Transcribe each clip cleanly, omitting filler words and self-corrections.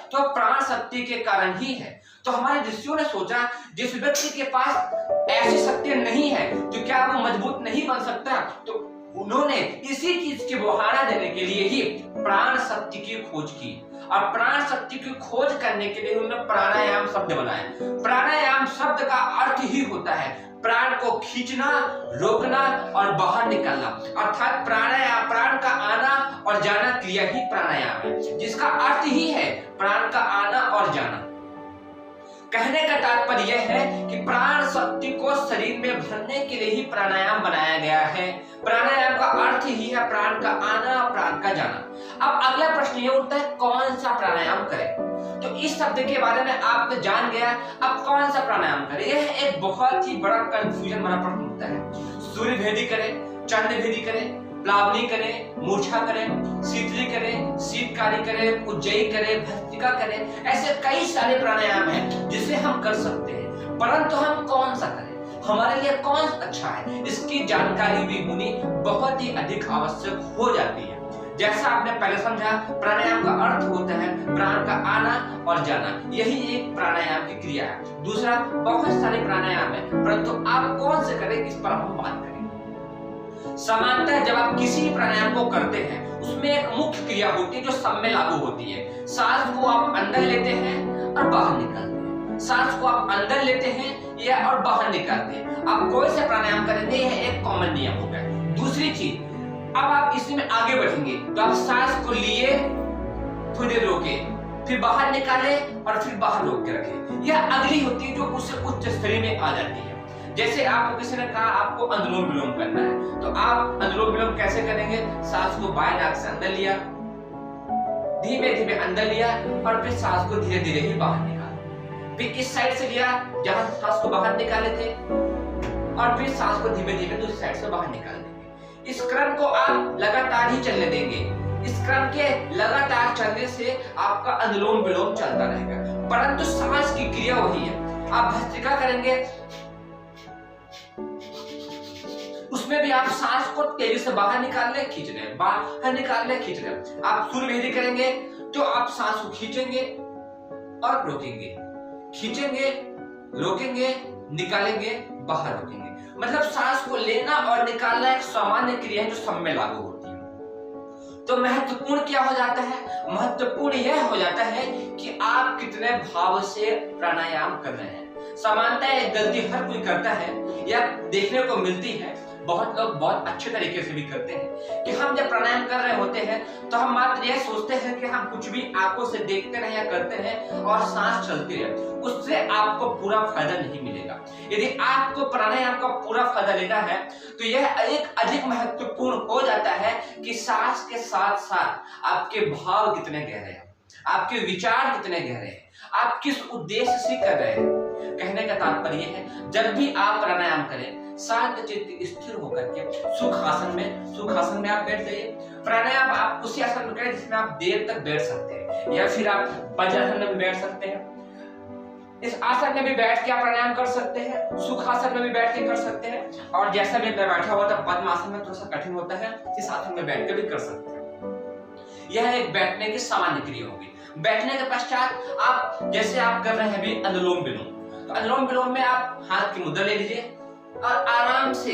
तो प्राण शक्ति के कारण ही है। तो हमारे ऋषियों ने सोचा जिस व्यक्ति के पास ऐसी शक्ति नहीं है तो क्या वो मजबूत नहीं बन सकता, तो उन्होंने इसी चीज की बहाना देने के लिए ही प्राण शक्ति की खोज की। और प्राण शक्ति की खोज करने के लिए उन्होंने प्राणायाम शब्द बनाया। प्राणायाम शब्द का अर्थ ही होता है प्राण को खींचना, रोकना और बाहर निकालना, अर्थात प्राणायाम प्राण का आना और जाना क्रिया ही प्राणायाम है, जिसका अर्थ ही है प्राण का आना और जाना। कहने का तात्पर्य यह है कि प्राण शक्ति को शरीर में भरने के लिए ही प्राणायाम बनाया गया है। प्राणायाम का अर्थ ही है प्राण का आना और प्राण का जाना। अब अगला प्रश्न ये उठता है कौन सा प्राणायाम करें। तो इस शब्द के बारे में आप जान गया, अब कौन सा प्राणायाम करें, यह एक बहुत ही बड़ा कंफ्यूजन वाला प्रश्न होता है। सूर्य भेदी करें, चंद्र भेदी करें, प्लावनी करें, मूर्छा करें, शीतली करें, शीतकारी करें, उज्जयी करें, भस्त्रिका करें, ऐसे कई सारे प्राणायाम हैं जिसे हम कर सकते हैं, परंतु हम कौन सा करें, हमारे लिए कौन अच्छा है, इसकी जानकारी भी होनी बहुत ही अधिक आवश्यक हो जाती है। जैसा आपने पहले समझा, प्राणायाम का अर्थ होता है प्राण का आना और जाना, यही एक प्राणायाम की क्रिया है। दूसरा, बहुत सारे प्राणायाम है, परंतु आप कौन से करें इस पर हम बात करें। सामान्यतः जब आप किसी प्राणायाम को करते हैं उसमें एक मुख्य क्रिया होती है जो सब में लागू होती है। सांस को आप अंदर लेते हैं और बाहर निकालते हैं, सांस को आप अंदर लेते हैं या और बाहर निकालते हैं। आप कोई से प्राणायाम करेंगे, यह एक कॉमन नियम होगा। दूसरी चीज, अब आप इसमें आगे बढ़ेंगे तो आप सांस को लिए, थोड़ी देर रोके, फिर बाहर निकाले और फिर बाहर रोक के रखें। यह अगली होती है जो उससे उच्च स्तरीय में आ जाती है। जैसे आपको किसी ने कहा आपको अनुलोम विलोम करना है, तो आप अनुलोम विलोम कैसे करेंगे, सांस को बाएं नाक से अंदर लिया, धीमे धीमे अंदर लिया और फिर सांस को धीरे धीरे ही बाहर निकाला, फिर इस साइड से लिया जहां सांस को बाहर निकाले थे और फिर सांस को धीमे धीमे दूसरी साइड से बाहर निकाल देंगे। इस क्रम को आप लगातार ही चलने देंगे। इस क्रम के लगातार चलने से आपका अनुलोम विलोम चलता रहेगा, परंतु सांस की क्रिया वही है। आप भस्त्रिका करेंगे, उसमें भी आप सांस को तेजी से बाहर निकाल ले, खींच ले, बाहर निकाल ले, खींच ले। आप सूर्य भेदी करेंगे तो आप सांस को खींचेंगे और रोकेंगे, खींचेंगे, रोकेंगे, निकालेंगे, बाहर रोकेंगे। मतलब सांस को लेना और निकालना एक सामान्य क्रिया है जो सब में लागू होती है। तो महत्वपूर्ण क्या हो जाता है, महत्वपूर्ण यह हो जाता है कि आप कितने भाव से प्राणायाम कर रहे हैं। सामान्यतः एक गलती हर कोई करता है या देखने को मिलती है, बहुत लोग बहुत अच्छे तरीके से भी करते हैं कि हम जब प्राणायाम कर रहे होते हैं तो हम मात्र यह सोचते हैं कि हम कुछ भी आंखों से देखते रहे या करते हैं और सांस चलती रहे, उससे आपको पूरा फायदा नहीं मिलेगा। यदि आपको प्राणायाम का पूरा फायदा लेना है तो यह एक अधिक महत्वपूर्ण हो जाता है कि सांस के साथ साथ आपके भाव कितने गहरे हैं, आपके विचार कितने गहरे हैं, आप किस उद्देश्य से कर रहे हैं। कहने का तात्पर्य है जब भी आप प्राणायाम करें शांत चित्त स्थिर होकर के सुखासन में आप बैठ जाइए। प्राणायाम आप उसी आसन में करें जिसमें आप देर तक बैठ सकते हैं, या फिर आप वज्रासन में भी बैठ सकते हैं। इस आसन में भी बैठ के आप प्राणायाम कर सकते हैं, सुखासन में भी बैठ के कर सकते हैं, और जैसा भी मैं बैठा हुआ था पद्मासन में थोड़ा सा कठिन होता है, इस आसन में बैठ के भी कर सकते हैं। यह एक बैठने की सामान्य क्रिया होगी। बैठने के पश्चात आप जैसे आप कर रहे हैं अभी अनुलोम विलोम, तो अनुलोम विलोम में आप हाथ की मुद्रा ले लीजिए और आराम से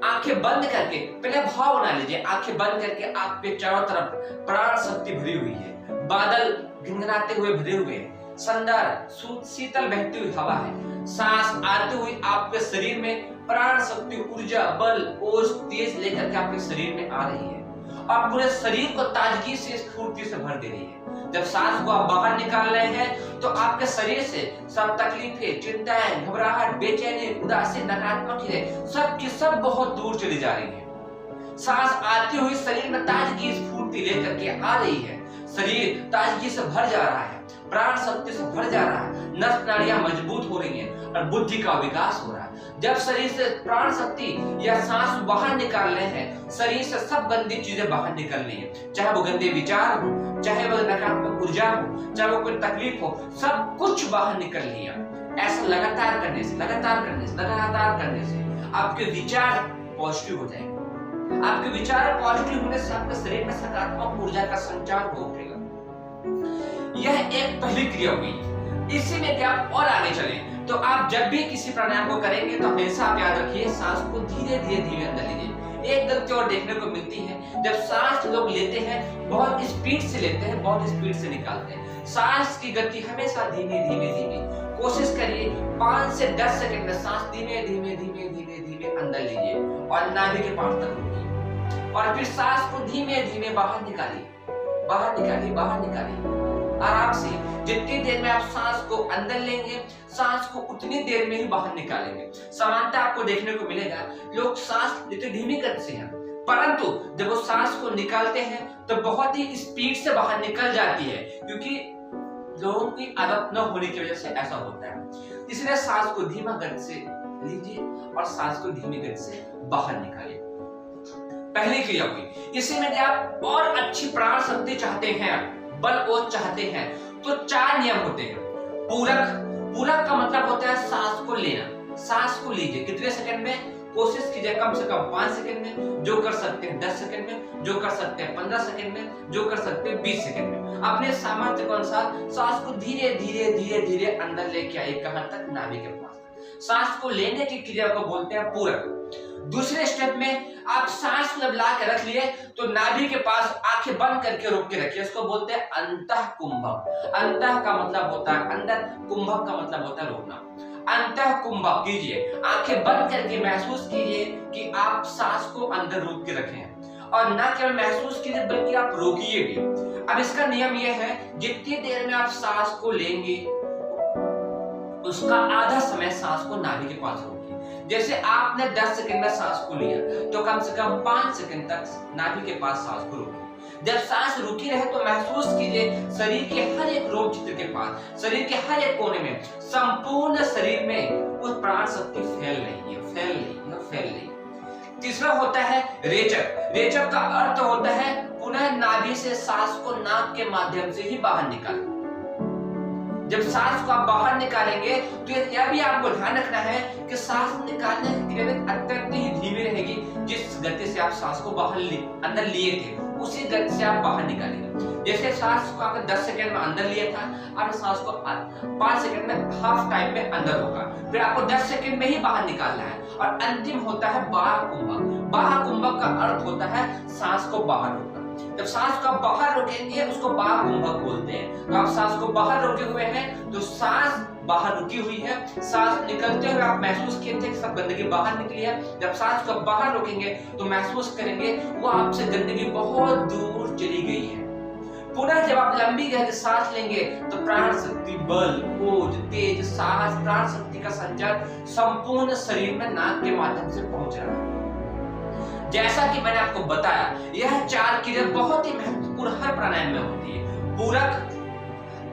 आंखें बंद करके पहले भाव बना लीजिए। आंखें बंद करके आपके चारों तरफ प्राण शक्ति भरी हुई है, बादल गिनगिनाते हुए भरे हुए हैं, सुंदर शीतल बहती हुई हवा है, सांस आती हुई आपके शरीर में प्राण शक्ति, ऊर्जा, बल, ओज, तेज लेकर के आपके शरीर में आ रही है और पूरे शरीर को ताजगी से, स्फूर्ति से भर दे रही है। जब सांस को आप बाहर निकाल रहे हैं तो आपके शरीर से सब तकलीफें, चिंताएं, घबराहट, बेचैनी, उदासी, नकारात्मक चीजें सब की सब बहुत दूर चली जा रही है। सांस आती हुई शरीर में ताजगी, स्फूर्ति लेकर के आ रही है, शरीर ताजगी से भर जा रहा है, प्राण शक्ति से भर जा रहा है, नस नाड़ियां मजबूत हो रही हैं और बुद्धि का विकास हो रहा है। जब शरीर से प्राण शक्ति या सांस बाहर निकाल रहे हैं, शरीर से सब गंदी चीजें बाहर निकल रही है, चाहे वो गंदे विचार हो, चाहे वो नकारात्मक ऊर्जा हो, चाहे वो कोई तकलीफ हो, सब कुछ बाहर निकल लिया। ऐसा लगातार करने से आपके विचार पॉजिटिव हो जाएंगे। आपके विचार पॉजिटिव होने से आपके शरीर में सकारात्मक ऊर्जा का संचार होगा। यह एक पहली क्रिया हुई। इसी में आप और आगे चलें तो आप जब भी किसी प्राणायाम को करेंगे तो हमेशा आप याद रखिए सांस को धीरे धीरे अंदर लीजिए। एक गलती और देखने को मिलती है, जब सांस लोग लेते हैं बहुत स्पीड से लेते हैं, बहुत स्पीड से निकालते हैं। सांस की गति हमेशा धीमे धीमे धीमे, कोशिश करिए 5 से 10 सेकंड में सांस धीमे धीमे धीमे धीमे धीमे अंदर लीजिए और नाभि के पास तक रोकिए और फिर सांस को धीमे धीमे बाहर निकालिए, बाहर निकालिए, बाहर निकालिए आराम से। जितनी देर में आप सांस को अंदर लेंगे, सांस को उतनी देर में ही बाहर निकालेंगे। समानता आपको देखने को मिलेगा, लोग सांस लेते धीमी गति से हैं, परंतु जब वो सांस को निकालते हैं तो बहुत ही स्पीड से बाहर निकल जाती है, क्योंकि लोगों की आदत न होने की वजह से ऐसा होता है। इसलिए सांस को धीमा गति से लीजिए और सांस को धीमी गति से बाहर निकालिए। पहली क्रिया हुई। इसी में आप और अच्छी प्राण शक्ति चाहते हैं, बल और चाहते हैं, तो 4 नियम होते हैं। पूरक, पूरक का मतलब होता है सांस को लेना। सांस को लीजिए कितने सेकंड में, कोशिश कीजिए कम से कम 5 सेकंड में, जो कर सकते हैं 10 सेकंड में, जो कर सकते हैं 15 सेकंड में, जो कर सकते हैं 20 सेकंड में। अपने सामर्थ्य के अनुसार सांस को धीरे धीरे धीरे धीरे अंदर लेके आइए, कहां तक, नाभि के पास। सांस को लेने की क्रिया को बोलते हैं पूरक। दूसरे स्टेप में आप सांस जब ला के रख लिए तो नाभि के पास आंखें बंद करके रोक के रखिए, इसको बोलते हैं अंतः कुंभक। अंतः का मतलब होता है अंदर, कुंभक का मतलब होता है रोकना। अंतः कुंभक कीजिए, आंखें बंद करके महसूस कीजिए कि आप सांस को अंदर रोक के रखे हैं, और न केवल महसूस कीजिए बल्कि आप रोकिए भी। अब इसका नियम यह है, जितनी देर में आप सांस को लेंगे उसका आधा समय सांस को नाभि के पास रोकिए। जैसे आपने 10 सेकंड में सांस को लिया तो कम से कम 5 सेकंड तक नाभि के पास सांस को रोकिए। जब सांस रुकी रहे तो महसूस कीजिए शरीर के हर एक रोम चित्र के पास, शरीर के हर एक कोने में, संपूर्ण शरीर में उस प्राण शक्ति फैल रही है, फैल रही है, फैल रही है। तीसरा होता है रेचक। रेचक का अर्थ होता है पुनः नाभि से सांस को नाक के माध्यम से ही बाहर निकालना। जब सांस को आप बाहर निकालेंगे तो यह भी आपको ध्यान रखना है कि सांस निकालने की क्रिया अत्यंत ही धीमी रहेगी। जिस गति से आप सांस को बाहर अंदर लिए थे उसी गति से आप बाहर निकालेंगे। जैसे सांस को आपने 10 सेकंड में अंदर लिया था, आप सांस को 5 सेकंड में हाफ टाइम में अंदर होगा, फिर आपको 10 सेकंड में ही बाहर निकालना है। और अंतिम होता है बाह्य कुंभक। बाह्य कुंभक का अर्थ होता है सांस को बाहर रोकना। जब सांस को आप बाहर रोकेंगे उसको बाह्य कुंभक बोलते हैं। तो आप सांस को बाहर रोके हुए हैं तो सांस बाहर रुकी हुई है, सांस निकलते हुए आप महसूस किए थे कि सब गंदगी बाहर निकली है। जब सांस को बाहर रोकेंगे तो महसूस करेंगे वो आपसे गंदगी बहुत दूर चली गई है। पुनः जब आप लंबी गहरी सांस लेंगे तो प्राण शक्ति, बल, ओज, तेज, साहस, प्राण शक्ति का संचार संपूर्ण शरीर में नाक के माध्यम से पहुंच रहा है। जैसा कि मैंने आपको बताया, यह 4 क्रिया बहुत ही महत्वपूर्ण हर प्राणायाम में होती है। पूरक,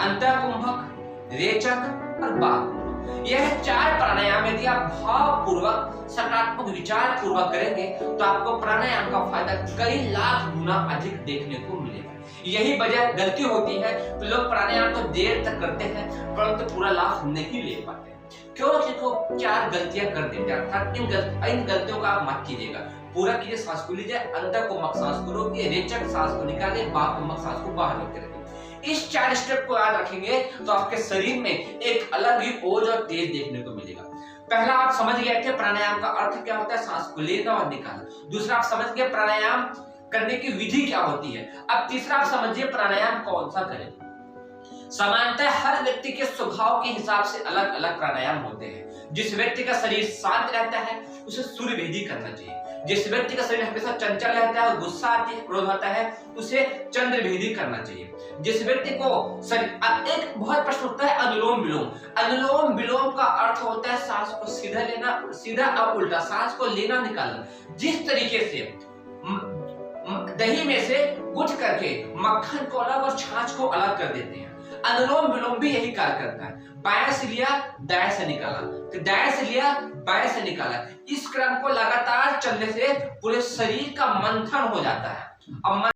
अंतःकुंभक, रेचक और बाह्य। यह 4 प्राणायाम यदि आप भावपूर्वक, सकारात्मक विचार पूर्वक करेंगे तो आपको प्राणायाम का फायदा कई लाख गुना अधिक देखने को मिलेगा। यही वजह गलती होती है तो लोग प्राणायाम तो देर तक करते हैं परंतु पूरा लाभ नहीं ले पाते। क्योंकि को 4 गलतियां कर देते हैं, अर्थात इन गलतियों का आप मत कीजिएगा। पूरा कीजिए, सांस को लीजिए, अंतःकुंभक सांस को रोकिए, रेचक सांस को निकालिए, बाह्यकुंभक सांस को बाहर रोके रखिए। इस 4 स्टेप को याद रखेंगे तो आपके शरीर में एक अलग ही ओज और तेज देखने को मिलेगा। पहला आप समझ गए थे प्राणायाम का अर्थ क्या होता है, सांस को लेना और निकालना। दूसरा आप समझ गए प्राणायाम करने की विधि क्या होती है। अब तीसरा आप समझिए प्राणायाम कौन सा करें। सामान्यतः हर व्यक्ति के स्वभाव के हिसाब से अलग अलग प्राणायाम होते हैं। जिस व्यक्ति का शरीर शांत रहता है उसे सूर्य भेदी करना चाहिए। जिस व्यक्ति का शरीर हमेशा चंचल रहता है, गुस्सा आती है, क्रोध आता है, उसे चंद्र भेदी करना चाहिए। जिस व्यक्ति को एक बहुत प्रश्न उठता है अनुलोम विलोम। अनुलोम विलोम का अर्थ होता है सांस को सीधा लेना, सीधा और उल्टा, सांस को लेना निकालना। जिस तरीके से दही में से गुथ करके मक्खन को अलग और छाछ को अलग कर देते हैं, अनुलोम विलोम भी यही कार्य करता है। बाएं से लिया, दाएं से निकाला, तो दाएं से लिया, बाएं से निकाला। इस क्रम को लगातार चलने से पूरे शरीर का मंथन हो जाता है। अब